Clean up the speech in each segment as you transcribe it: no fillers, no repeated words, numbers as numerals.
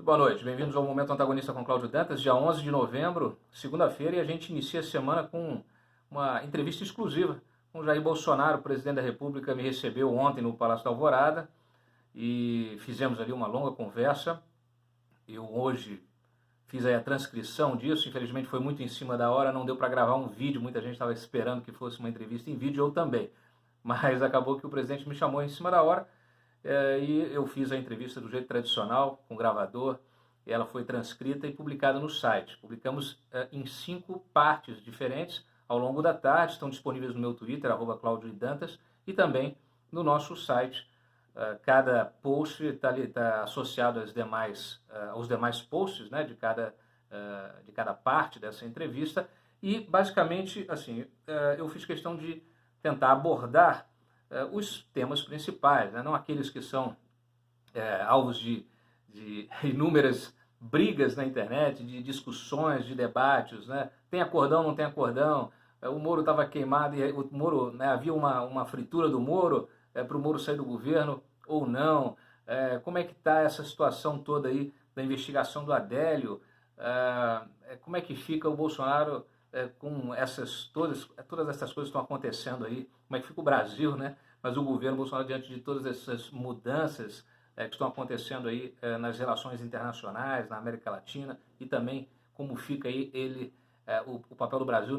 Muito boa noite, bem-vindos ao Momento Antagonista com Cláudio Dantas, dia 11 de novembro, segunda-feira, e a gente inicia a semana com uma entrevista exclusiva com Jair Bolsonaro. O presidente da República me recebeu ontem no Palácio da Alvorada e fizemos ali uma longa conversa. Eu hoje fiz aí a transcrição disso, infelizmente foi muito em cima da hora, não deu para gravar um vídeo, muita gente estava esperando que fosse uma entrevista em vídeo, eu também, mas acabou que o presidente me chamou em cima da hora. E eu fiz a entrevista do jeito tradicional, com gravador, e ela foi transcrita e publicada no site. Publicamos em 5 partes diferentes ao longo da tarde, estão disponíveis no meu Twitter, @ClaudioDantas, e também no nosso site. Cada post está associado aos demais posts, né, de cada parte dessa entrevista, e basicamente assim, eu fiz questão de tentar abordar os temas principais, né? Não aqueles que são alvos de inúmeras brigas na internet, de discussões, de debates, né? Tem acordão, não tem acordão, o Moro estava queimado e o Moro, né, havia uma fritura do Moro para o Moro sair do governo ou não, como é que está essa situação toda aí da investigação do Adélio, como é que fica o Bolsonaro com todas essas coisas que estão acontecendo aí, como é que fica o Brasil, né? Mas o governo Bolsonaro, diante de todas essas mudanças que estão acontecendo aí nas relações internacionais, na América Latina, e também como fica aí o papel do Brasil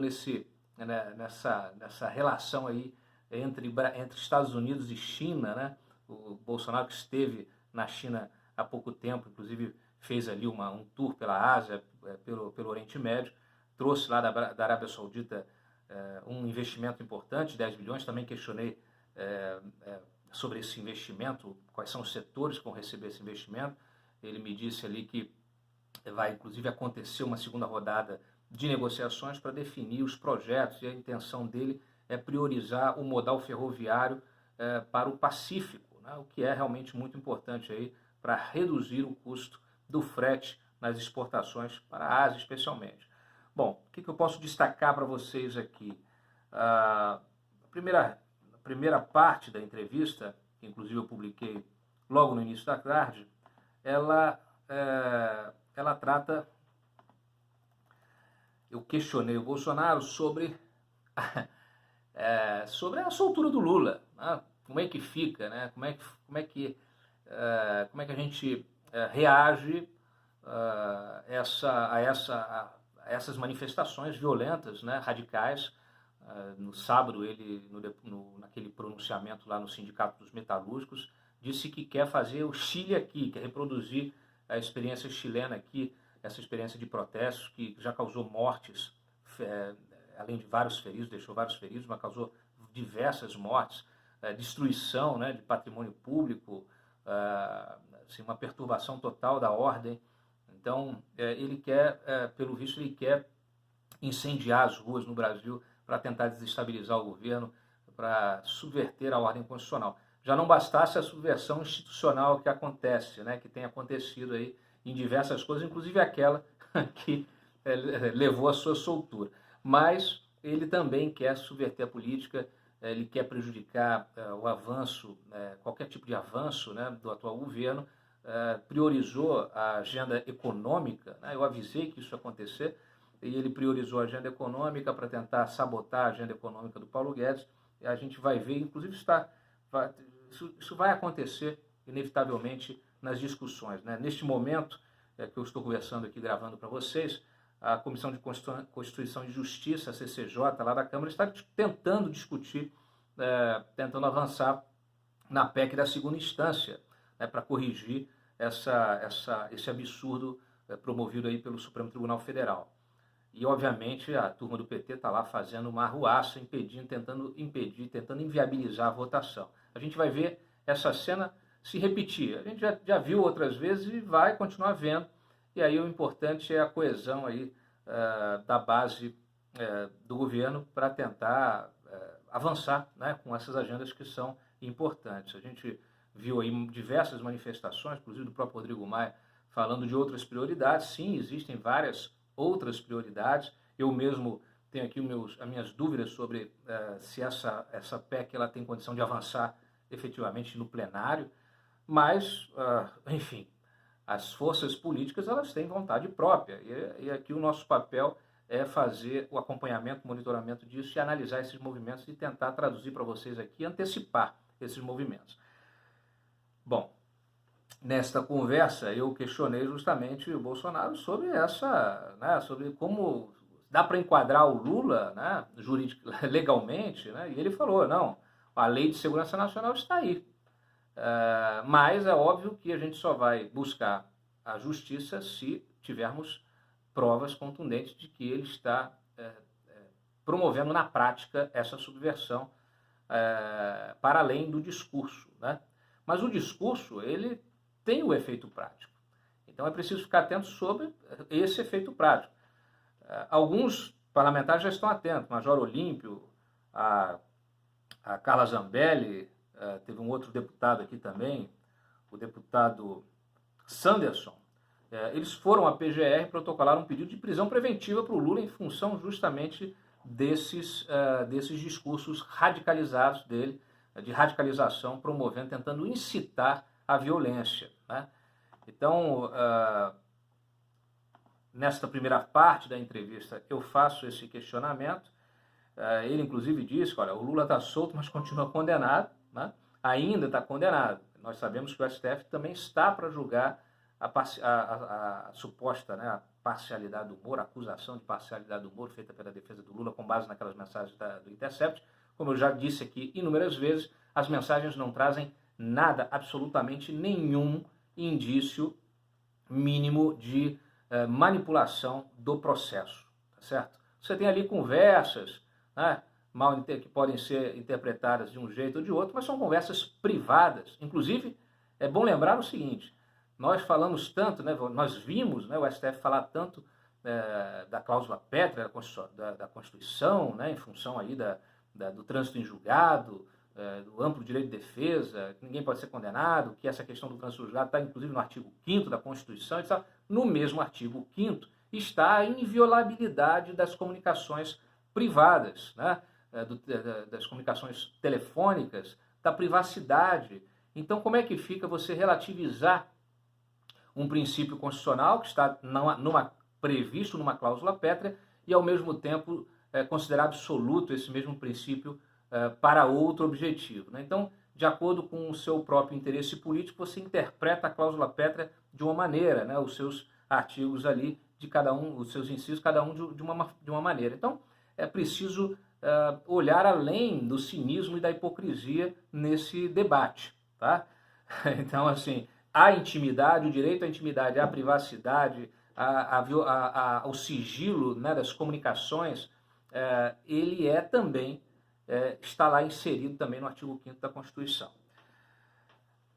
nessa relação aí entre Estados Unidos e China, né? O Bolsonaro, que esteve na China há pouco tempo, inclusive fez ali um tour pela Ásia, pelo Oriente Médio, trouxe lá da Arábia Saudita um investimento importante, 10 bilhões, também questionei sobre esse investimento, quais são os setores que vão receber esse investimento. Ele me disse ali que vai inclusive acontecer uma segunda rodada de negociações para definir os projetos, e a intenção dele é priorizar o modal ferroviário para o Pacífico, né, o que é realmente muito importante aí para reduzir o custo do frete nas exportações para a Ásia especialmente. Bom, o que eu posso destacar para vocês aqui? A primeira parte da entrevista, que inclusive eu publiquei logo no início da tarde, ela trata... Eu questionei o Bolsonaro sobre sobre a soltura do Lula, né? Como é que fica, né? Como é que a gente reage a essas manifestações violentas, né, radicais. No sábado, ele, naquele pronunciamento lá no Sindicato dos Metalúrgicos, disse que quer fazer o Chile aqui, quer reproduzir a experiência chilena aqui, essa experiência de protestos que já causou mortes, além de vários feridos, deixou vários feridos, mas causou diversas mortes, destruição, né, de patrimônio público, assim, uma perturbação total da ordem. Então, ele quer, pelo visto, ele quer incendiar as ruas no Brasil para tentar desestabilizar o governo, para subverter a ordem constitucional. Já não bastasse a subversão institucional que acontece, né, que tem acontecido aí em diversas coisas, inclusive aquela que levou à sua soltura. Mas ele também quer subverter a política, ele quer prejudicar o avanço, qualquer tipo de avanço, né, do atual governo, priorizou a agenda econômica, né, eu avisei que isso ia acontecer, e ele priorizou a agenda econômica para tentar sabotar a agenda econômica do Paulo Guedes, e a gente vai ver, inclusive isso vai acontecer inevitavelmente nas discussões, né? Neste momento que eu estou conversando aqui, gravando para vocês, a Comissão de Constituição e Justiça, a CCJ, lá da Câmara, está tentando discutir, tentando avançar na PEC da segunda instância, né, para corrigir esse absurdo promovido aí pelo Supremo Tribunal Federal. E, obviamente, a turma do PT está lá fazendo uma arruaça, tentando impedir, tentando inviabilizar a votação. A gente vai ver essa cena se repetir. A gente já viu outras vezes e vai continuar vendo. E aí o importante é a coesão aí, da base do governo para tentar avançar, né, com essas agendas que são importantes. A gente viu aí diversas manifestações, inclusive do próprio Rodrigo Maia, falando de outras prioridades. Sim, existem várias outras prioridades. Eu mesmo tenho aqui as minhas dúvidas sobre se essa PEC ela tem condição de avançar efetivamente no plenário, mas, enfim, As forças políticas, elas têm vontade própria, e aqui o nosso papel é fazer o acompanhamento, o monitoramento disso e analisar esses movimentos e tentar traduzir para vocês aqui, antecipar esses movimentos. Bom, nesta conversa eu questionei justamente o Bolsonaro sobre sobre como dá para enquadrar o Lula, né, legalmente, né, e ele falou, não, a Lei de Segurança Nacional está aí. Mas é óbvio que a gente só vai buscar a justiça se tivermos provas contundentes de que ele está promovendo na prática essa subversão para além do discurso, né? Mas o discurso, ele tem o efeito prático. Então é preciso ficar atento sobre esse efeito prático. Alguns parlamentares já estão atentos, Major Olímpio, a Carla Zambelli, teve um outro deputado aqui também, o deputado Sanderson, eles foram à PGR protocolar um pedido de prisão preventiva para o Lula em função justamente desses discursos radicalizados dele, de radicalização, promovendo, tentando incitar a violência, né? Então, nesta primeira parte da entrevista, eu faço esse questionamento. Ele, inclusive, disse que olha, o Lula está solto, mas continua condenado, né? Ainda está condenado. Nós sabemos que o STF também está para julgar a suposta, né, a parcialidade do Moro, a acusação de parcialidade do Moro feita pela defesa do Lula com base naquelas mensagens do Intercept. Como eu já disse aqui inúmeras vezes, as mensagens não trazem nada, absolutamente nenhum indício mínimo de manipulação do processo, tá certo? Você tem ali conversas, né, que podem ser interpretadas de um jeito ou de outro, mas são conversas privadas. Inclusive, é bom lembrar o seguinte, nós falamos tanto, né, nós vimos, né, o STF falar tanto da cláusula pétrea da Constituição, né, em função aí do trânsito em julgado, do amplo direito de defesa, que ninguém pode ser condenado, que essa questão do trânsito em julgado está inclusive no artigo 5º da Constituição, etc. No mesmo artigo 5º está a inviolabilidade das comunicações privadas, né, das comunicações telefônicas, da privacidade. Então, como é que fica você relativizar um princípio constitucional que está previsto numa cláusula pétrea e, ao mesmo tempo, considerar absoluto esse mesmo princípio para outro objetivo, né? Então, de acordo com o seu próprio interesse político, você interpreta a cláusula pétrea de uma maneira, né? Os seus artigos ali, de cada um, os seus incisos, cada um de uma maneira. Então, é preciso olhar além do cinismo e da hipocrisia nesse debate, tá? Então, assim, a intimidade, o direito à intimidade, à privacidade, ao sigilo, né, das comunicações, ele também está lá inserido também no artigo 5º da Constituição.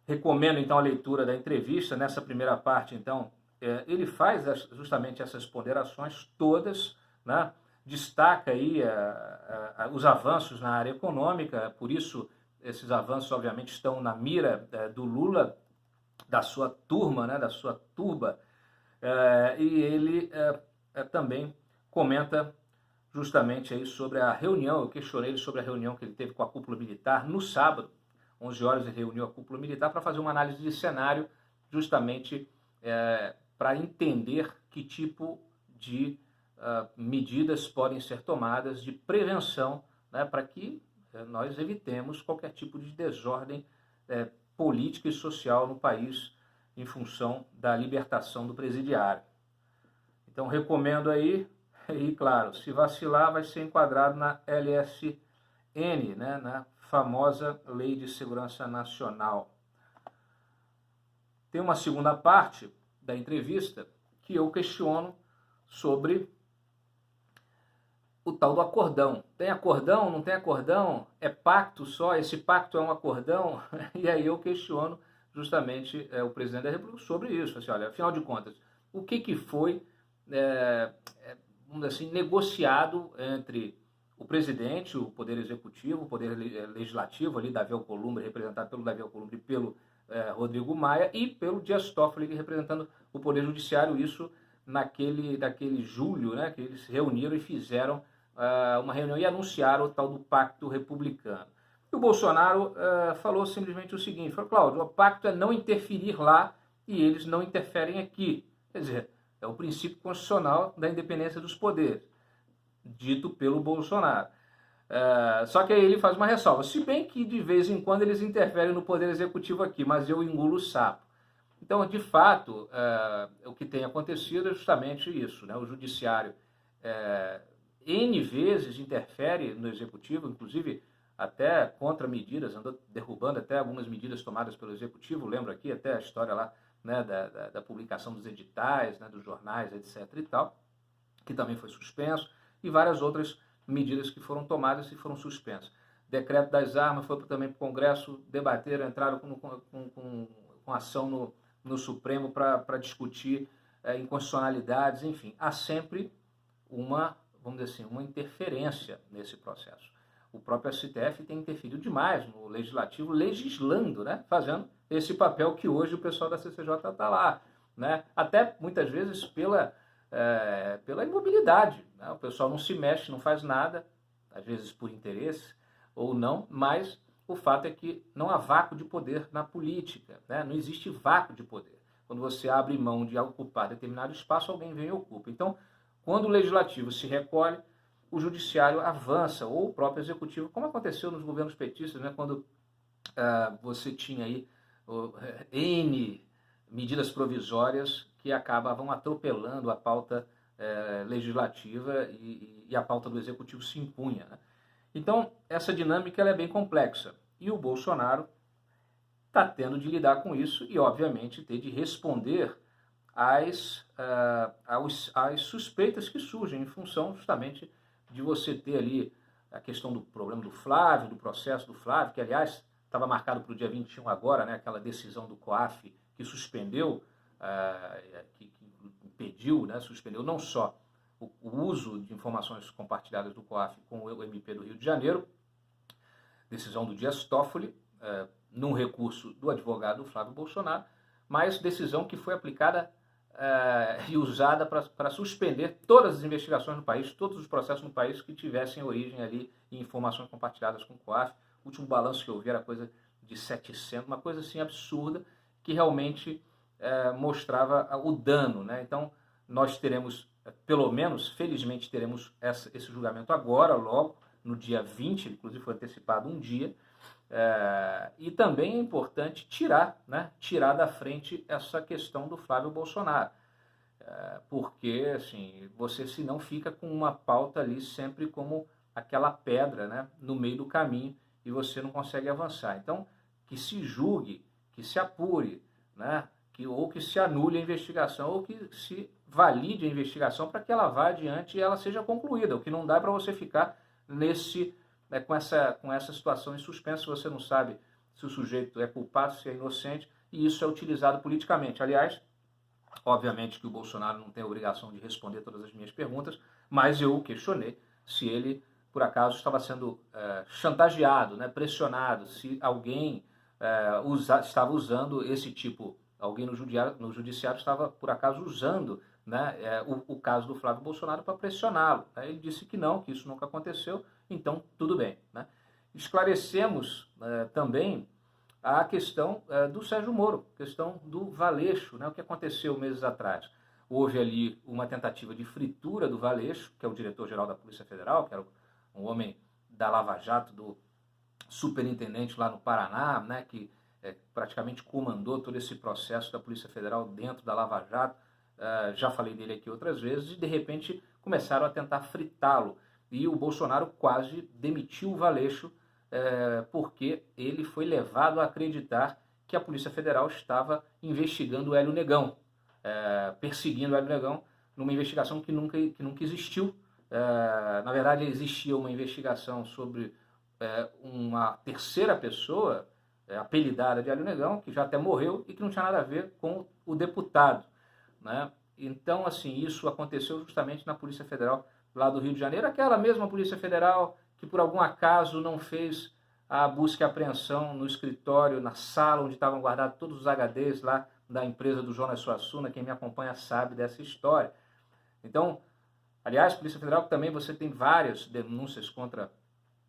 Recomendo, então, a leitura da entrevista. Nessa primeira parte, então, ele faz justamente essas ponderações todas, né? Destaca aí os avanços na área econômica, por isso esses avanços, obviamente, estão na mira do Lula, da sua turma, né, da sua turba, e ele também comenta justamente aí sobre a reunião, eu questionei ele sobre a reunião que ele teve com a cúpula militar no sábado, 11 horas ele reuniu a cúpula militar para fazer uma análise de cenário, justamente para entender que tipo de medidas podem ser tomadas de prevenção, né, para que nós evitemos qualquer tipo de desordem política e social no país em função da libertação do presidiário. Então recomendo aí, e claro, se vacilar vai ser enquadrado na LSN, né, na famosa Lei de Segurança Nacional. Tem uma segunda parte da entrevista que eu questiono sobre o tal do acordão. Tem acordão, não tem acordão? É pacto só? Esse pacto é um acordão? E aí eu questiono justamente o presidente da República sobre isso. Assim, olha, afinal de contas, o que foi, vamos dizer assim, negociado entre o presidente, o Poder Executivo, o Poder Legislativo, ali, Davi Alcolumbre, representado pelo Davi Alcolumbre e pelo Rodrigo Maia, e pelo Dias Toffoli, representando o Poder Judiciário, isso daquele julho, né, que eles se reuniram e fizeram uma reunião e anunciaram o tal do Pacto Republicano. E o Bolsonaro falou simplesmente o seguinte, falou, Cláudio, o pacto é não interferir lá e eles não interferem aqui. Quer dizer, é o princípio constitucional da independência dos poderes, dito pelo Bolsonaro. Só que aí ele faz uma ressalva, se bem que de vez em quando eles interferem no poder executivo aqui, mas eu engulo o sapo. Então, de fato, o que tem acontecido é justamente isso, né? O judiciário N vezes interfere no executivo, inclusive até contra medidas, andou derrubando até algumas medidas tomadas pelo executivo, lembro aqui até a história lá, né, da publicação dos editais, né, dos jornais, etc. e tal, que também foi suspenso, e várias outras medidas que foram tomadas e foram suspensas. Decreto das armas foi também para o Congresso debater, entraram com ação no Supremo para discutir inconstitucionalidades, enfim. Há sempre uma, vamos dizer assim, uma interferência nesse processo. O próprio STF tem interferido demais no Legislativo, legislando, né, fazendo esse papel que hoje o pessoal da CCJ está lá. Né? Até, muitas vezes, pela imobilidade. Né? O pessoal não se mexe, não faz nada, às vezes por interesse ou não, mas o fato é que não há vácuo de poder na política. Né? Não existe vácuo de poder. Quando você abre mão de ocupar determinado espaço, alguém vem e ocupa. Então, quando o Legislativo se recolhe, o Judiciário avança, ou o próprio Executivo, como aconteceu nos governos petistas, né? Quando você tinha aí N medidas provisórias que acabavam atropelando a pauta legislativa e a pauta do Executivo se impunha. Né? Então, essa dinâmica ela é bem complexa. E o Bolsonaro está tendo de lidar com isso e, obviamente, ter de responder às suspeitas que surgem em função justamente de você ter ali a questão do problema do Flávio, do processo do Flávio, que, aliás, estava marcado para o dia 21 agora, né, aquela decisão do COAF que suspendeu, que impediu, né, suspendeu não só o uso de informações compartilhadas do COAF com o MP do Rio de Janeiro, decisão do Dias Toffoli, num recurso do advogado Flávio Bolsonaro, mas decisão que foi aplicada e usada para suspender todas as investigações no país, todos os processos no país que tivessem origem ali em informações compartilhadas com o COAF. O último balanço que eu vi era coisa de 700, uma coisa assim absurda, que realmente mostrava o dano. Né? Então, nós teremos, pelo menos, felizmente, teremos esse julgamento agora, logo, no dia 20, inclusive foi antecipado um dia, e também é importante tirar da frente essa questão do Flávio Bolsonaro, porque assim, você se não fica com uma pauta ali sempre como aquela pedra, né, no meio do caminho e você não consegue avançar. Então, que se julgue, que se apure, né, ou que se anule a investigação ou que se valide a investigação para que ela vá adiante e ela seja concluída. O que não dá para você ficar com essa situação em suspenso, se você não sabe se o sujeito é culpado, se é inocente, e isso é utilizado politicamente. Aliás, obviamente que o Bolsonaro não tem a obrigação de responder todas as minhas perguntas, mas eu questionei se ele, por acaso, estava sendo chantageado, né, pressionado, se alguém estava usando esse tipo, alguém no judiciário estava, por acaso, usando, né, o caso do Flávio Bolsonaro para pressioná-lo. Ele disse que não, que isso nunca aconteceu, então tudo bem. Né? Esclarecemos também a questão do Sérgio Moro, questão do Valeixo, né? O que aconteceu meses atrás. Houve ali uma tentativa de fritura do Valeixo, que é o diretor-geral da Polícia Federal, que era um homem da Lava Jato, do superintendente lá no Paraná, né? Que praticamente comandou todo esse processo da Polícia Federal dentro da Lava Jato. Já falei dele aqui outras vezes, e de repente começaram a tentar fritá-lo. E o Bolsonaro quase demitiu o Valeixo, porque ele foi levado a acreditar que a Polícia Federal estava investigando o Hélio Negão, perseguindo o Hélio Negão numa investigação que nunca existiu. Na verdade, existia uma investigação sobre uma terceira pessoa, apelidada de Hélio Negão, que já até morreu e que não tinha nada a ver com o deputado. Né? Então, assim, isso aconteceu justamente na Polícia Federal lá do Rio de Janeiro, aquela mesma Polícia Federal que por algum acaso não fez a busca e apreensão no escritório, na sala onde estavam guardados todos os HDs lá da empresa do Jonas Suassuna. Quem me acompanha sabe dessa história. Então, aliás, Polícia Federal também você tem várias denúncias contra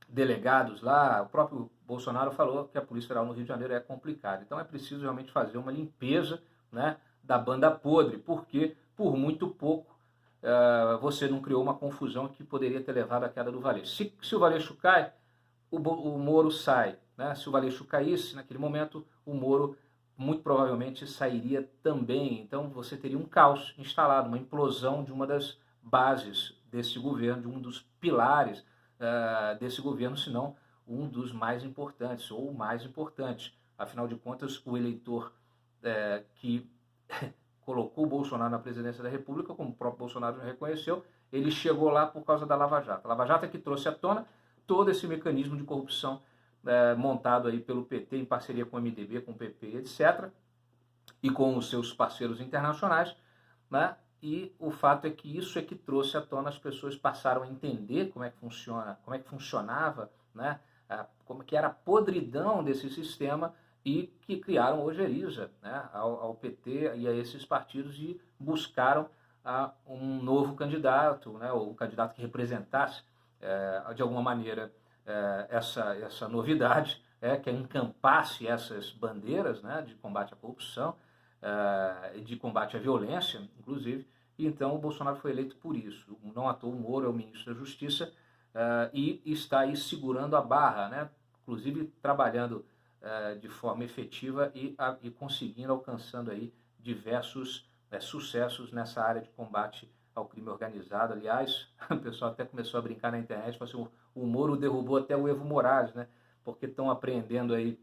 delegados lá. O próprio Bolsonaro falou que a Polícia Federal no Rio de Janeiro é complicada. Então é preciso realmente fazer uma limpeza, né, da banda podre, porque por muito pouco você não criou uma confusão que poderia ter levado à queda do Valeixo. Se o Valeixo cai, o Moro sai. Né? Se o Valeixo caísse, naquele momento, o Moro muito provavelmente sairia também. Então você teria um caos instalado, uma implosão de uma das bases desse governo, de um dos pilares desse governo, se não um dos mais importantes, ou o mais importante. Afinal de contas, o eleitor que colocou o Bolsonaro na presidência da República, como o próprio Bolsonaro já reconheceu, ele chegou lá por causa da Lava Jato. A Lava Jato é que trouxe à tona todo esse mecanismo de corrupção montado aí pelo PT em parceria com o MDB, com o PP, etc., e com os seus parceiros internacionais, né? E o fato é que isso é que trouxe à tona, as pessoas passaram a entender como é que funciona, como é que funcionava, né? Como que era a podridão desse sistema, e que criaram ojeriza, né, ao PT e a esses partidos, e buscaram um novo candidato, né, ou um candidato que representasse de alguma maneira essa novidade, que encampasse essas bandeiras, né, de combate à corrupção, de combate à violência, inclusive. E então o Bolsonaro foi eleito por isso. Não à toa, o Moro é o ministro da Justiça e está aí segurando a barra, né, inclusive trabalhando de forma efetiva e conseguindo, alcançando aí diversos sucessos nessa área de combate ao crime organizado. Aliás, o pessoal até começou a brincar na internet, falou assim, o Moro derrubou até o Evo Morales, né? Porque estão apreendendo aí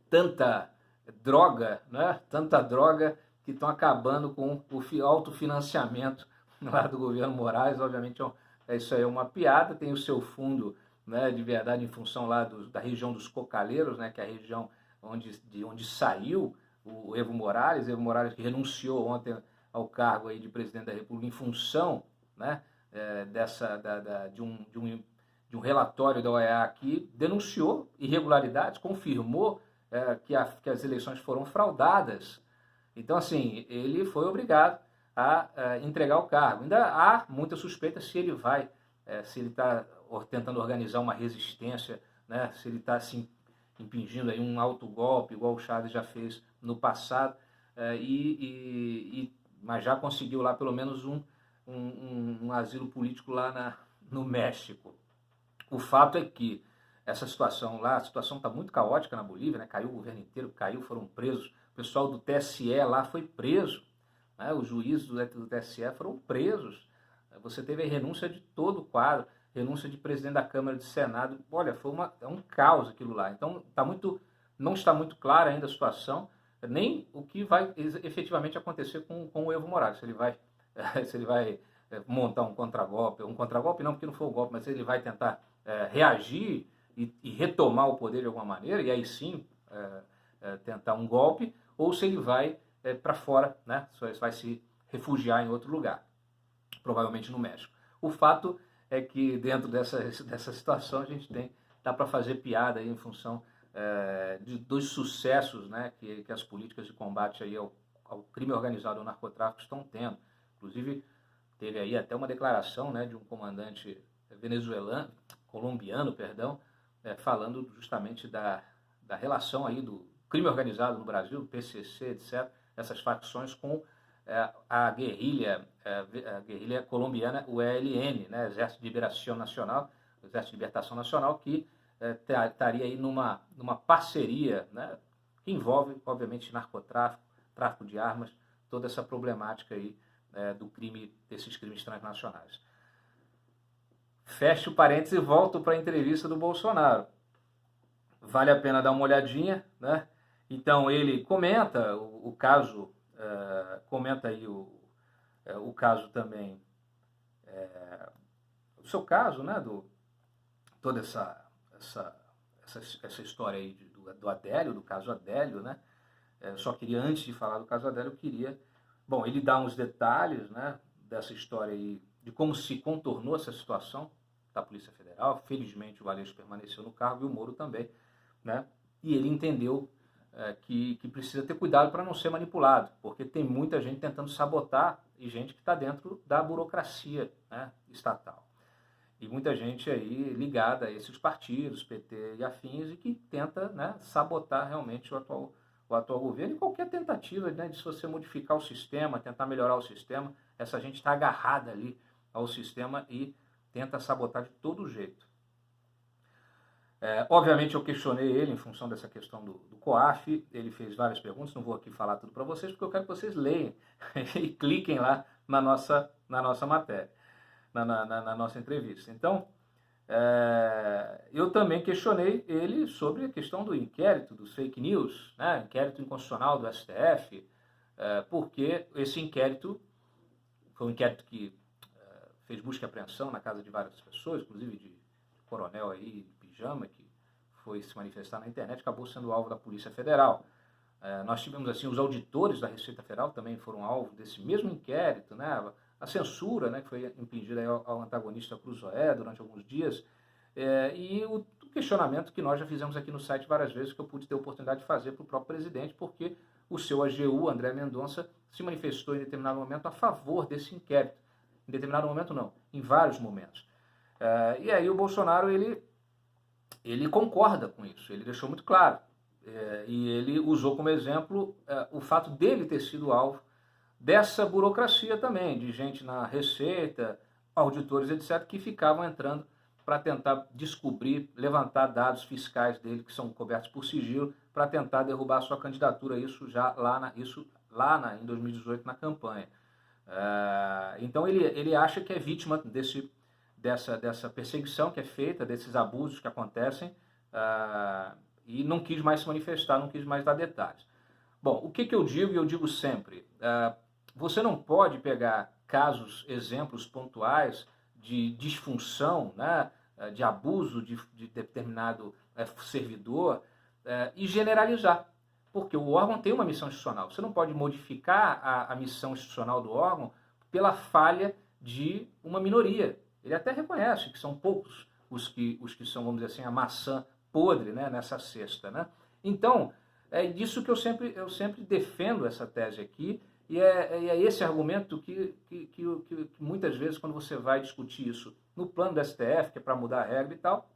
tanta droga, né? Tanta droga, que estão acabando com o autofinanciamento lá do governo Morales. Obviamente isso aí é uma piada, tem o seu fundo, né, de verdade, em função lá da região dos Cocaleiros, né, que é a região de onde saiu o Evo Morales que renunciou ontem ao cargo aí de presidente da República em função, né, de um relatório da OEA que denunciou irregularidades, confirmou que as eleições foram fraudadas. Então, assim, ele foi obrigado a entregar o cargo. Ainda há muita suspeita se ele está tentando organizar uma resistência, né, se ele está se impingindo aí um autogolpe, igual o Chaves já fez no passado, mas já conseguiu lá pelo menos um asilo político lá no México. O fato é que essa situação lá, a situação está muito caótica na Bolívia, né? Caiu o governo inteiro, foram presos, o pessoal do TSE lá foi preso, né? Os juízes do TSE foram presos, você teve a renúncia de todo o quadro, renúncia de presidente da Câmara e do Senado. Olha, é um caos aquilo lá. Então não está muito clara ainda a situação, nem o que vai efetivamente acontecer com o Evo Morales, se ele vai montar um contragolpe não, porque não foi um golpe, mas ele vai tentar reagir e retomar o poder de alguma maneira, e aí sim tentar um golpe, ou se ele vai para fora, né? Vai se refugiar em outro lugar, provavelmente no México. O fato é que dentro dessa situação dá para fazer piada aí em função dos sucessos, né, que as políticas de combate aí ao crime organizado, ao narcotráfico estão tendo. Inclusive, teve aí até uma declaração, né, de um comandante colombiano, falando justamente da relação aí do crime organizado no Brasil, PCC, etc., essas facções com a guerrilha colombiana, o ELN, né, Exército de Liberação Nacional, que estaria aí numa parceria, né, que envolve, obviamente, narcotráfico, tráfico de armas, toda essa problemática aí desses crimes transnacionais. Fecho o parênteses e volto para a entrevista do Bolsonaro. Vale a pena dar uma olhadinha, né? Então ele comenta o caso, comenta aí o caso também, o seu caso, né? Toda essa história aí do Adélio, do caso Adélio, né? Só queria, antes de falar do caso Adélio, ele dá uns detalhes, né, dessa história aí, de como se contornou essa situação da Polícia Federal. Felizmente o Valeixo permaneceu no cargo e o Moro também, né? E ele entendeu que precisa ter cuidado para não ser manipulado, porque tem muita gente tentando sabotar e gente que está dentro da burocracia, né, estatal. E muita gente aí ligada a esses partidos, PT e afins, e que tenta, né, sabotar realmente o o atual governo e qualquer tentativa, né, de você modificar o sistema, tentar melhorar o sistema. Essa gente está agarrada ali ao sistema e tenta sabotar de todo jeito. Obviamente eu questionei ele em função dessa questão do COAF, ele fez várias perguntas, não vou aqui falar tudo para vocês, porque eu quero que vocês leiam e cliquem lá na nossa matéria, na nossa entrevista. Então, eu também questionei ele sobre a questão do inquérito, dos fake news, né? Inquérito inconstitucional do STF, porque esse inquérito foi um inquérito que fez busca e apreensão na casa de várias pessoas, inclusive de coronel aí, de pijama, que foi se manifestar na internet, acabou sendo alvo da Polícia Federal. Nós tivemos assim, os auditores da Receita Federal também foram alvo desse mesmo inquérito, né? A censura, né, que foi impingida ao antagonista Cruzoé durante alguns dias, e o questionamento que nós já fizemos aqui no site várias vezes, que eu pude ter a oportunidade de fazer para o próprio presidente, porque o seu AGU, André Mendonça, se manifestou em determinado momento a favor desse inquérito. Em determinado momento não, em vários momentos. E aí o Bolsonaro, ele concorda com isso, ele deixou muito claro. E ele usou como exemplo o fato dele ter sido alvo dessa burocracia também, de gente na Receita, auditores, etc., que ficavam entrando para tentar descobrir, levantar dados fiscais dele que são cobertos por sigilo, para tentar derrubar a sua candidatura, isso já em 2018 na campanha. Então ele acha que é vítima dessa perseguição que é feita, desses abusos que acontecem, e não quis mais se manifestar, não quis mais dar detalhes. Bom, o que eu digo, e eu digo sempre, você não pode pegar casos, exemplos pontuais de disfunção, né, de abuso de determinado servidor e generalizar, porque o órgão tem uma missão institucional. Você não pode modificar a missão institucional do órgão pela falha de uma minoria. Ele até reconhece que são poucos os que são, vamos dizer assim, a maçã podre, né, nessa cesta, né? Então, é disso que eu sempre defendo essa tese aqui, e é esse argumento que muitas vezes, quando você vai discutir isso no plano do STF, que é para mudar a regra e tal,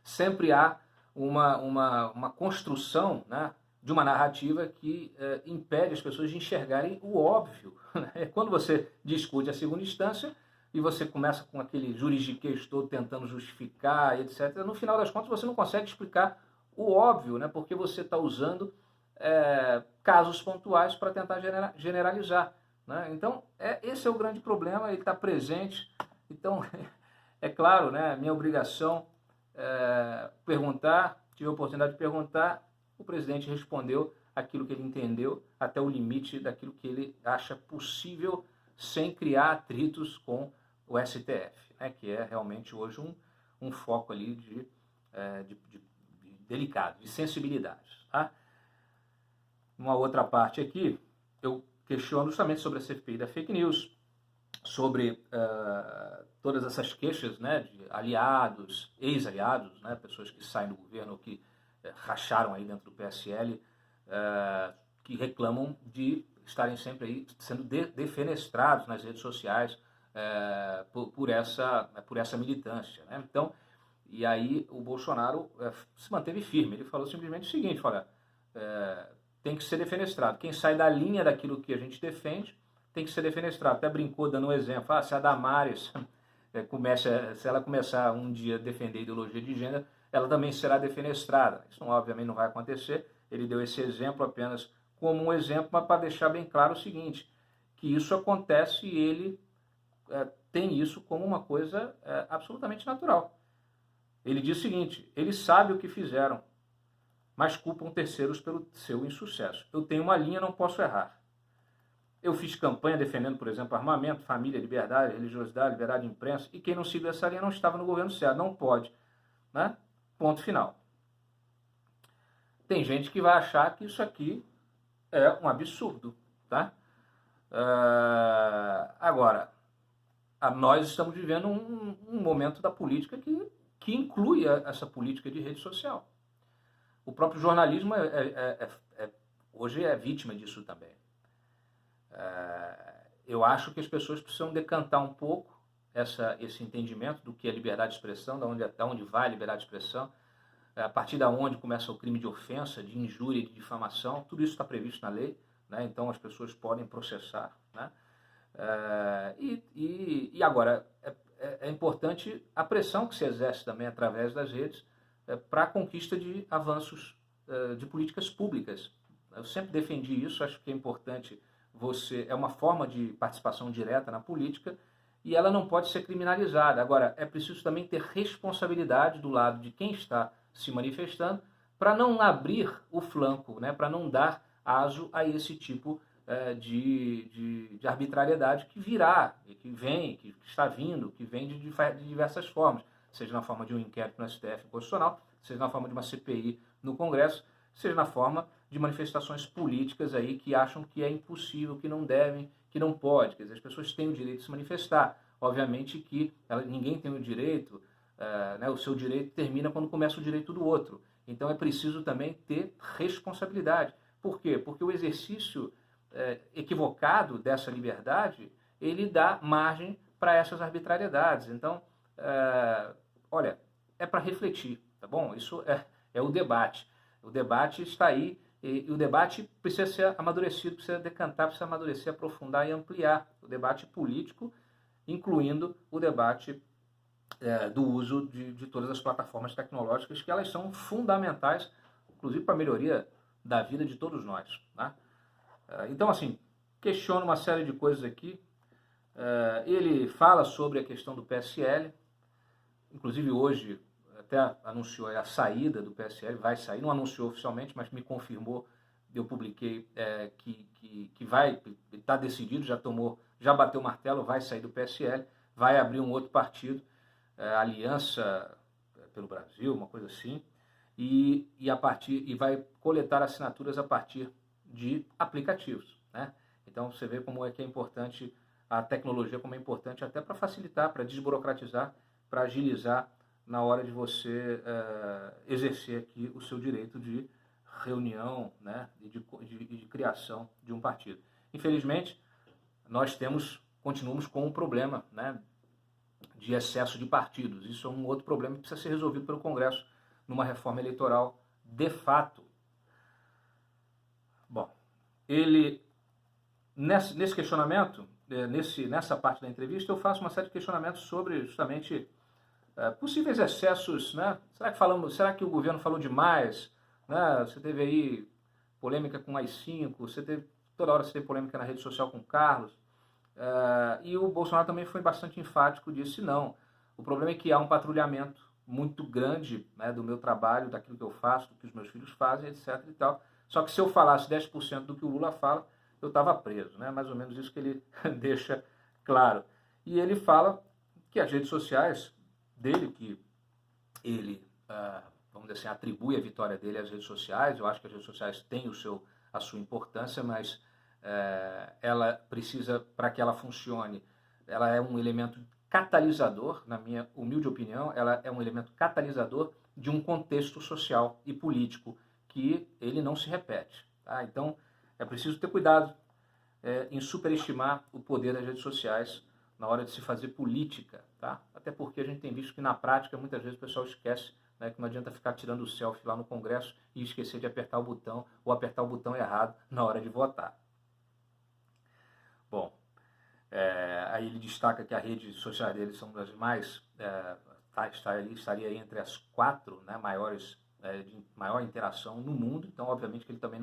sempre há uma construção, né, de uma narrativa que impede as pessoas de enxergarem o óbvio. Quando você discute a segunda instância e você começa com aquele juridiquês todo tentando justificar, etc., no final das contas você não consegue explicar o óbvio, né, porque você está usando casos pontuais para tentar generalizar, né? Então, esse é o grande problema, ele está presente. Então, é claro, né, minha obrigação perguntar, tive a oportunidade de perguntar, o presidente respondeu aquilo que ele entendeu, até o limite daquilo que ele acha possível, sem criar atritos com o STF, né, que é realmente hoje um foco ali de delicado, de sensibilidade, tá? Uma outra parte aqui, eu questiono justamente sobre a CPI da fake news, sobre todas essas queixas, né, de aliados, ex-aliados, né, pessoas que saem do governo ou que racharam aí dentro do PSL, que reclamam de estarem sempre aí sendo defenestrados nas redes sociais por essa militância, né? Então, e aí o Bolsonaro se manteve firme, ele falou simplesmente o seguinte, olha, tem que ser defenestrado. Quem sai da linha daquilo que a gente defende tem que ser defenestrado. Até brincou dando um exemplo. Se a Damares se ela começar um dia a defender ideologia de gênero, ela também será defenestrada. Isso obviamente não vai acontecer. Ele deu esse exemplo apenas como um exemplo, mas para deixar bem claro o seguinte, que isso acontece e ele tem isso como uma coisa absolutamente natural. Ele diz o seguinte, ele sabe o que fizeram, mas culpam terceiros pelo seu insucesso. Eu tenho uma linha, não posso errar. Eu fiz campanha defendendo, por exemplo, armamento, família, liberdade, religiosidade, liberdade de imprensa, e quem não seguiu essa linha não estava no governo certo, não pode, né? Ponto final. Tem gente que vai achar que isso aqui é um absurdo, tá? Agora, nós estamos vivendo um momento da política que inclui essa política de rede social. O próprio jornalismo hoje é vítima disso também. Eu acho que as pessoas precisam decantar um pouco esse entendimento do que é liberdade de expressão, de onde vai a liberdade de expressão, a partir da onde começa o crime de ofensa, de injúria e de difamação, tudo isso está previsto na lei, né? Então as pessoas podem processar, né? E agora, é importante a pressão que se exerce também através das redes para a conquista de avanços de políticas públicas. Eu sempre defendi isso, acho que é importante é uma forma de participação direta na política e ela não pode ser criminalizada. Agora, é preciso também ter responsabilidade do lado de quem está se manifestando para não abrir o flanco, né, para não dar aso a esse tipo de arbitrariedade que virá, que vem, que está vindo, que vem de diversas formas, seja na forma de um inquérito no STF constitucional, seja na forma de uma CPI no Congresso, seja na forma de manifestações políticas aí que acham que é impossível, que não devem, que não pode. Quer dizer, as pessoas têm o direito de se manifestar. Obviamente que ninguém tem o direito, né, o seu direito termina quando começa o direito do outro. Então é preciso também ter responsabilidade. Por quê? Porque o exercício equivocado dessa liberdade, ele dá margem para essas arbitrariedades. Então, olha, é para refletir, tá bom? Isso é o debate. O debate está aí e o debate precisa ser amadurecido, precisa decantar, precisa amadurecer, aprofundar e ampliar o debate político, incluindo o debate do uso de todas as plataformas tecnológicas, que elas são fundamentais, inclusive para a melhoria da vida de todos nós, né? Então, assim, questiona uma série de coisas aqui. Ele fala sobre a questão do PSL, inclusive hoje até anunciou a saída do PSL, vai sair, não anunciou oficialmente, mas me confirmou, eu publiquei que vai, está decidido, já bateu o martelo, vai sair do PSL, vai abrir um outro partido, Aliança pelo Brasil, uma coisa assim, e vai coletar assinaturas a partir de aplicativos, né? Então você vê como é que é importante a tecnologia, como é importante até para facilitar, para desburocratizar, para agilizar na hora de você exercer aqui o seu direito de reunião, né, e de criação de um partido. Infelizmente, nós continuamos com um problema, né, de excesso de partidos. Isso é um outro problema que precisa ser resolvido pelo Congresso numa reforma eleitoral de fato. Bom, ele, nesse questionamento, nessa parte da entrevista, eu faço uma série de questionamentos sobre justamente possíveis excessos, né? Será que o governo falou demais? Né? Você teve aí polêmica com AI-5, toda hora você teve polêmica na rede social com o Carlos, e o Bolsonaro também foi bastante enfático, disse não. O problema é que há um patrulhamento muito grande, né, do meu trabalho, daquilo que eu faço, do que os meus filhos fazem, etc. e tal. Só que se eu falasse 10% do que o Lula fala, eu estava preso, né? Mais ou menos isso que ele deixa claro. E ele fala que as redes sociais dele, que ele, vamos dizer assim, atribui a vitória dele às redes sociais. Eu acho que as redes sociais têm a sua importância, mas ela precisa, para que ela funcione, ela é um elemento catalisador, na minha humilde opinião, ela é um elemento catalisador de um contexto social e político que ele não se repete, tá? Então, é preciso ter cuidado em superestimar o poder das redes sociais na hora de se fazer política, tá? Até porque a gente tem visto que na prática muitas vezes o pessoal esquece, né, que não adianta ficar tirando o selfie lá no Congresso e esquecer de apertar o botão ou apertar o botão errado na hora de votar. Bom, aí ele destaca que as redes sociais dele são das mais, estaria entre as 4, né, maiores, de maior interação no mundo, então obviamente que ele também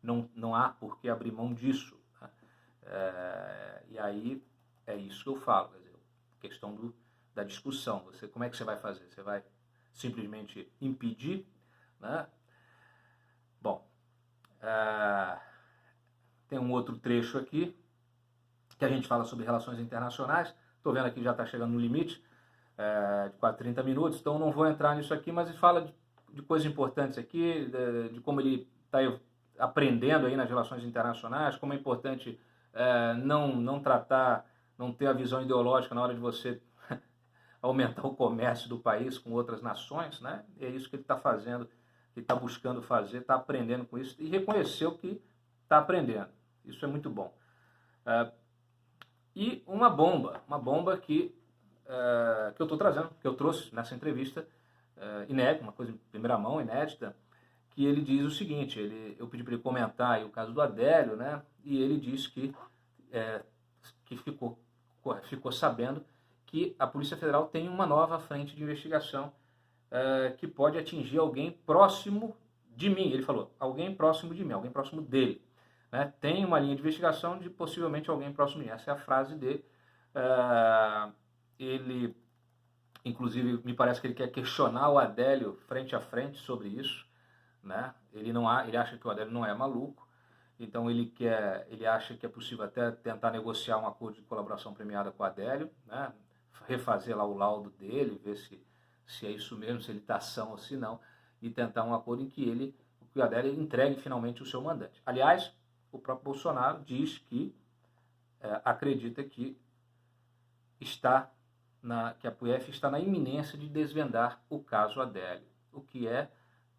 não há por que abrir mão disso, né? E aí é isso que eu falo, quer dizer, questão da discussão. Como é que você vai fazer? Você vai simplesmente impedir, né? Bom, tem um outro trecho aqui que a gente fala sobre relações internacionais. Estou vendo aqui já está chegando no limite de quase 30 minutos, então não vou entrar nisso aqui, mas ele fala de coisas importantes aqui, de como ele está aprendendo aí nas relações internacionais, como é importante não ter a visão ideológica na hora de você aumentar o comércio do país com outras nações, né? É isso que ele está fazendo, que está buscando fazer, está aprendendo com isso e reconheceu que está aprendendo. Isso é muito bom. E uma bomba que eu estou trazendo, que eu trouxe nessa entrevista, inédita, uma coisa em primeira mão, inédita, que ele diz o seguinte, eu pedi para ele comentar aí o caso do Adélio, né, e ele disse que ficou sabendo que a Polícia Federal tem uma nova frente de investigação que pode atingir alguém próximo de mim. Ele falou, alguém próximo de mim, alguém próximo dele. Né? Tem uma linha de investigação de possivelmente alguém próximo de mim. Essa é a frase dele. Ele, inclusive, me parece que ele quer questionar o Adélio frente a frente sobre isso. Né? Ele acha que o Adélio não é maluco. Então ele acha que é possível até tentar negociar um acordo de colaboração premiada com o Adélio, né? Refazer lá o laudo dele, ver se é isso mesmo, se ele está são ou se não, e tentar um acordo em que o Adélio entregue finalmente o seu mandante. Aliás, o próprio Bolsonaro diz que acredita que que a PUEF está na iminência de desvendar o caso Adélio, o que é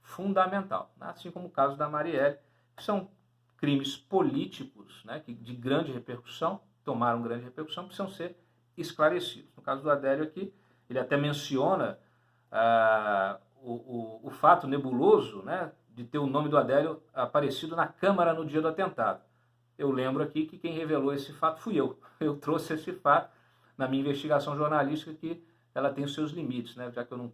fundamental, né? Assim como o caso da Marielle, que são crimes políticos, né, que de grande repercussão, tomaram grande repercussão, precisam ser esclarecidos. No caso do Adélio aqui, ele até menciona o fato nebuloso, né, de ter o nome do Adélio aparecido na Câmara no dia do atentado. Eu lembro aqui que quem revelou esse fato fui eu. Eu trouxe esse fato na minha investigação jornalística, que ela tem os seus limites, né, já que eu não